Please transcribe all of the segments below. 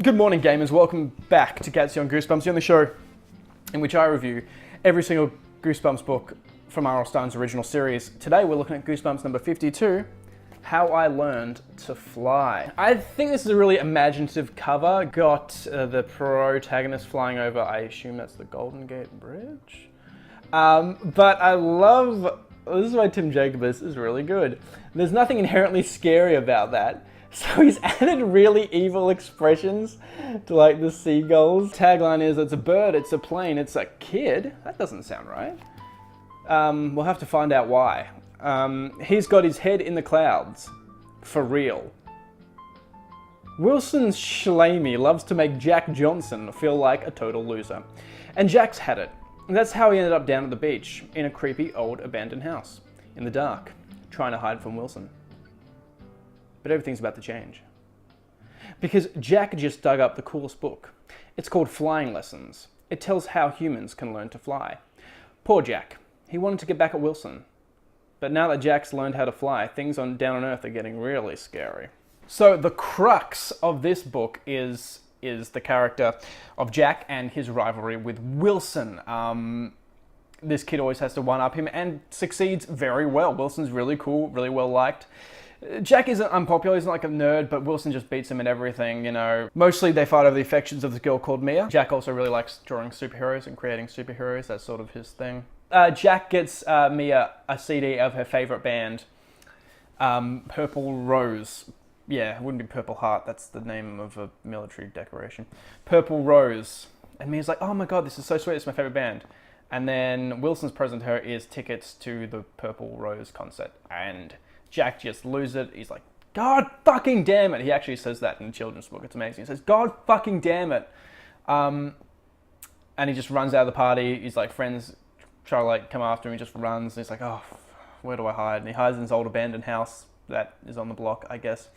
Good morning, gamers. Welcome back to Gattsy on Goosebumps, the only show in which I review every single Goosebumps book from R.L. Stine's original series. Today we're looking at Goosebumps number 52, How I Learned to Fly. I think this is a really imaginative cover. Got the protagonist flying over, I assume that's the Golden Gate Bridge. But I love, this is why Tim Jacobus is really good. There's nothing inherently scary about that. So he's added really evil expressions to like the seagulls. Tagline is, it's a bird, it's a plane, it's a kid. That doesn't sound right. We'll have to find out why. He's got his head in the clouds. For real. Wilson Schlamey loves to make Jack Johnson feel like a total loser. And Jack's had it. And that's how he ended up down at the beach, in a creepy old abandoned house, in the dark, trying to hide from Wilson. But everything's about to change. Because Jack just dug up the coolest book. It's called Flying Lessons. It tells how humans can learn to fly. Poor Jack. He wanted to get back at Wilson. But now that Jack's learned how to fly, things down on Earth are getting really scary. So the crux of this book is the character of Jack and his rivalry with Wilson. This kid always has to one-up him and succeeds very well. Wilson's really cool, really well liked. Jack isn't unpopular, he's not like a nerd, but Wilson just beats him in everything, you know. Mostly they fight over the affections of this girl called Mia. Jack also really likes drawing superheroes and creating superheroes, that's sort of his thing. Jack gets Mia a CD of her favorite band, Purple Rose. Yeah, it wouldn't be Purple Heart, that's the name of a military decoration. Purple Rose. And Mia's like, oh my god, this is so sweet, it's my favorite band. And then Wilson's present to her is tickets to the Purple Rose concert. And Jack just loses it. He's like, God fucking damn it. He actually says that in a children's book. It's amazing. He says, God fucking damn it. And he just runs out of the party. He's like, friends try to like come after him. He just runs. And he's like, oh, where do I hide? And he hides in his old abandoned house that is on the block, I guess.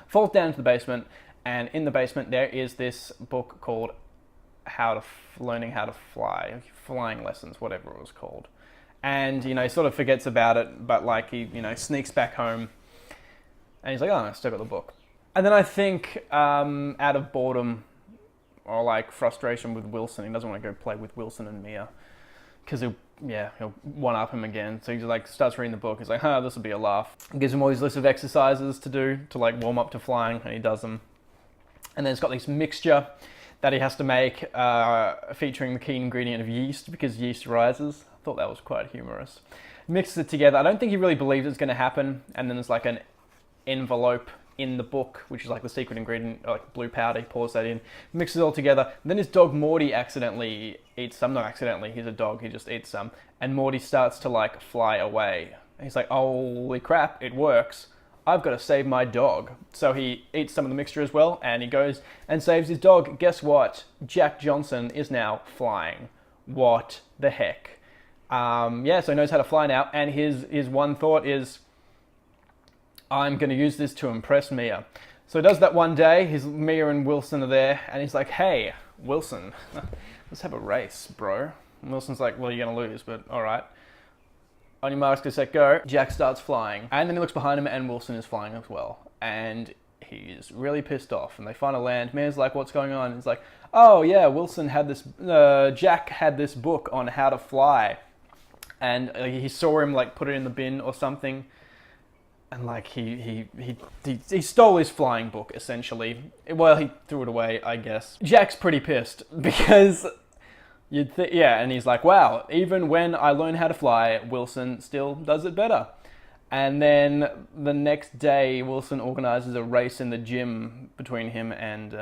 Falls down into the basement. And in the basement, there is this book called Learning How to Fly. Flying Lessons, whatever it was called. And, you know, he sort of forgets about it, but like he, you know, sneaks back home and he's like, oh, I still got the book. And then I think out of boredom or like frustration with Wilson, he doesn't want to go play with Wilson and Mia because he'll one-up him again. So he just like starts reading the book. He's like, this will be a laugh. Gives him all these lists of exercises to do to like warm up to flying, and he does them. And then it's got this mixture that he has to make featuring the key ingredient of yeast because yeast rises. I thought that was quite humorous. Mixes it together. I don't think he really believes it's going to happen. And then there's like an envelope in the book, which is like the secret ingredient, like blue powder. He pours that in, mixes it all together. And then his dog Morty accidentally eats some. Not accidentally, he's a dog, he just eats some. And Morty starts to like fly away. And he's like, holy crap, it works. I've got to save my dog. So he eats some of the mixture as well, and he goes and saves his dog. Guess what? Jack Johnson is now flying. What the heck? So he knows how to fly now, and his one thought is, I'm going to use this to impress Mia. So he does that one day. Mia and Wilson are there, and he's like, hey, Wilson, let's have a race, bro. And Wilson's like, well, you're going to lose, but all right. On your marks, get set, go. Jack starts flying, and then he looks behind him, and Wilson is flying as well. And he's really pissed off, and they finally land. Mia's like, what's going on? And he's like, oh yeah, Jack had this book on how to fly. And he saw him like put it in the bin or something, and like he stole his flying book essentially. Well, he threw it away, I guess. Jack's pretty pissed because and he's like, wow, even when I learn how to fly, Wilson still does it better. And then the next day, Wilson organizes a race in the gym between him and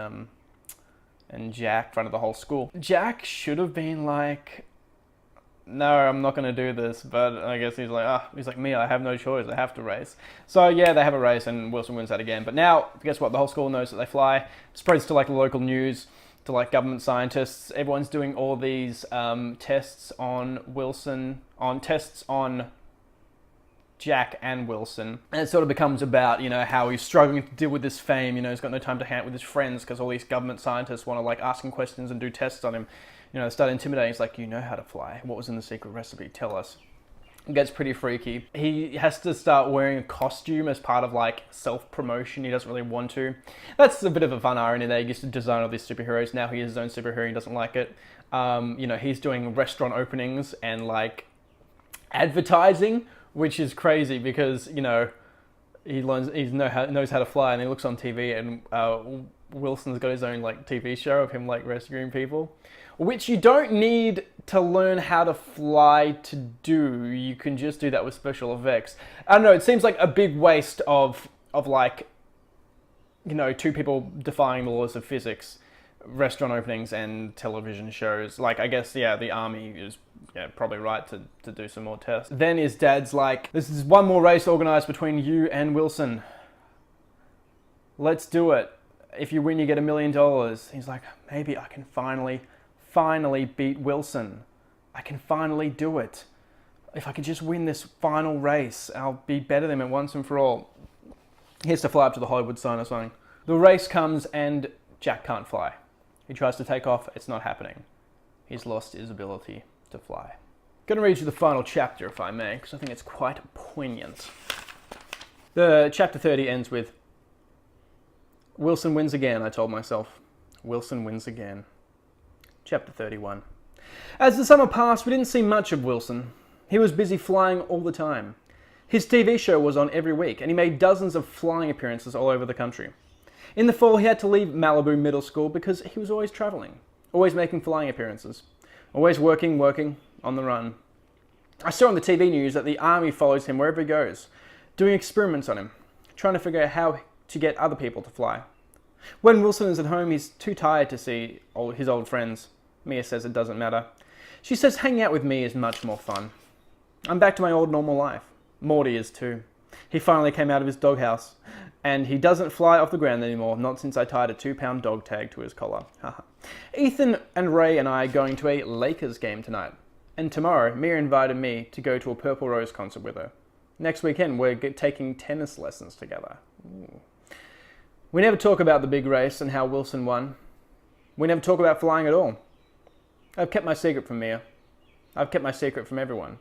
Jack in front of the whole school. Jack should have been like, no, I'm not going to do this, but I guess he's like, me, I have no choice, I have to race. So yeah, they have a race and Wilson wins that again. But now, guess what, the whole school knows that they fly, spreads to like the local news, to like government scientists. Everyone's doing all these tests on Jack and Wilson. And it sort of becomes about, you know, how he's struggling to deal with this fame, you know, he's got no time to hang out with his friends because all these government scientists want to like ask him questions and do tests on him. You know, they start intimidating. He's like, you know how to fly. What was in the secret recipe? Tell us. It gets pretty freaky. He has to start wearing a costume as part of like self-promotion. He doesn't really want to. That's a bit of a fun irony there. He used to design all these superheroes. Now he is his own superhero. He doesn't like it. You know, he's doing restaurant openings and like advertising, which is crazy because, you know, he knows how to fly, and he looks on TV, and Wilson's got his own like TV show of him like rescuing people, which you don't need to learn how to fly to do. You can just do that with special effects. I don't know, it seems like a big waste of like, you know, two people defying the laws of physics, restaurant openings and television shows. Like, I guess, yeah, the army is probably right to do some more tests. Then his dad's like, this is one more race organized between you and Wilson. Let's do it. If you win, you get $1 million. He's like, maybe I can finally beat Wilson. I can finally do it. If I could just win this final race, I'll be better than him once and for all. He has to fly up to the Hollywood sign or something. The race comes and Jack can't fly. He tries to take off, it's not happening. He's lost his ability to fly. Gonna read you the final chapter, if I may, because I think it's quite poignant. The chapter 30 ends with, Wilson wins again, I told myself. Wilson wins again. Chapter 31. As the summer passed, we didn't see much of Wilson. He was busy flying all the time. His TV show was on every week, and he made dozens of flying appearances all over the country. In the fall, he had to leave Malibu Middle School because he was always traveling, always making flying appearances, always working, on the run. I saw on the TV news that the army follows him wherever he goes, doing experiments on him, trying to figure out how to get other people to fly. When Wilson is at home, he's too tired to see his old friends. Mia says it doesn't matter. She says hanging out with me is much more fun. I'm back to my old normal life. Morty is too. He finally came out of his doghouse, and he doesn't fly off the ground anymore, not since I tied a 2-pound dog tag to his collar. Ethan and Ray and I are going to a Lakers game tonight. And tomorrow, Mia invited me to go to a Purple Rose concert with her. Next weekend, we're taking tennis lessons together. Ooh. We never talk about the big race and how Wilson won. We never talk about flying at all. I've kept my secret from Mia. I've kept my secret from everyone.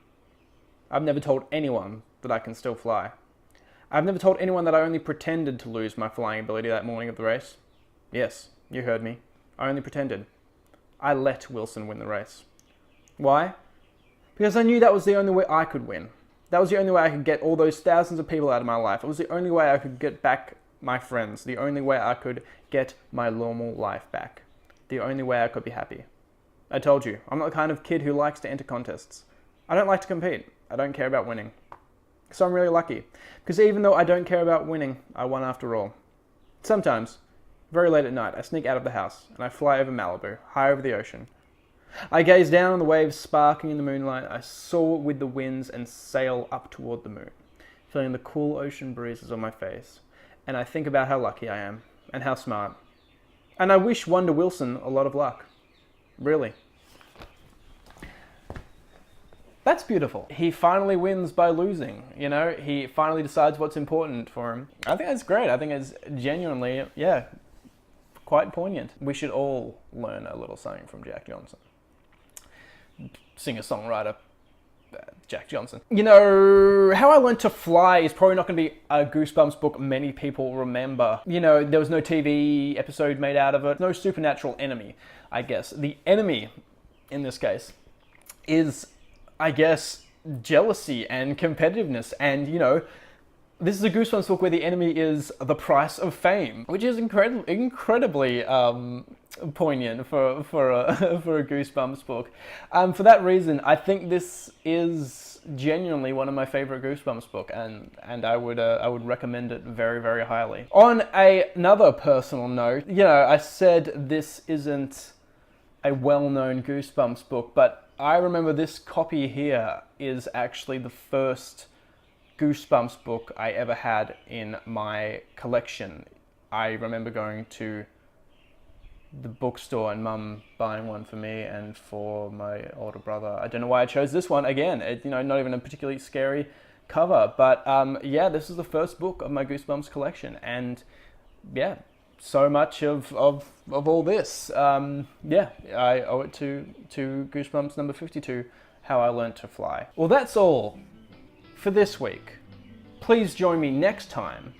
I've never told anyone that I can still fly. I've never told anyone that I only pretended to lose my flying ability that morning of the race. Yes, you heard me. I only pretended. I let Wilson win the race. Why? Because I knew that was the only way I could win. That was the only way I could get all those thousands of people out of my life. It was the only way I could get back my friends. The only way I could get my normal life back. The only way I could be happy. I told you, I'm not the kind of kid who likes to enter contests. I don't like to compete. I don't care about winning. So I'm really lucky. Because even though I don't care about winning, I won after all. Sometimes, very late at night, I sneak out of the house and I fly over Malibu, high over the ocean. I gaze down on the waves sparkling in the moonlight. I soar with the winds and sail up toward the moon, feeling the cool ocean breezes on my face. And I think about how lucky I am, and how smart. And I wish Wonder Wilson a lot of luck. Really. That's beautiful. He finally wins by losing, you know? He finally decides what's important for him. I think that's great. I think it's genuinely, quite poignant. We should all learn a little something from Jack Johnson. Singer-songwriter Jack Johnson. You know, How I Learned to Fly is probably not going to be a Goosebumps book many people remember. You know, there was no TV episode made out of it. No supernatural enemy, I guess. The enemy, in this case, is, I guess, jealousy and competitiveness. And, you know, this is a Goosebumps book where the enemy is the price of fame, which is incredibly poignant for a Goosebumps book. For that reason, I think this is genuinely one of my favorite Goosebumps book, and I would recommend it very, very highly. On another personal note, you know, I said this isn't a well-known Goosebumps book, but I remember this copy here is actually the first Goosebumps book I ever had in my collection. I remember going to the bookstore and Mum buying one for me and for my older brother. I don't know why I chose this one. Again, you know, not even a particularly scary cover, but yeah, this is the first book of my Goosebumps collection, and yeah, so much of all this. Yeah, I owe it to Goosebumps number 52, How I Learned to Fly. Well, that's all for this week. Please join me next time,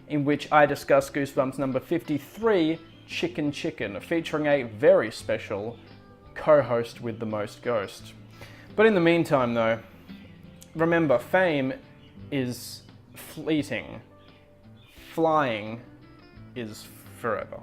in which I discuss Goosebumps number 53, Chicken Chicken, featuring a very special co-host with the most ghost. But in the meantime though, remember, fame is fleeting, flying is forever.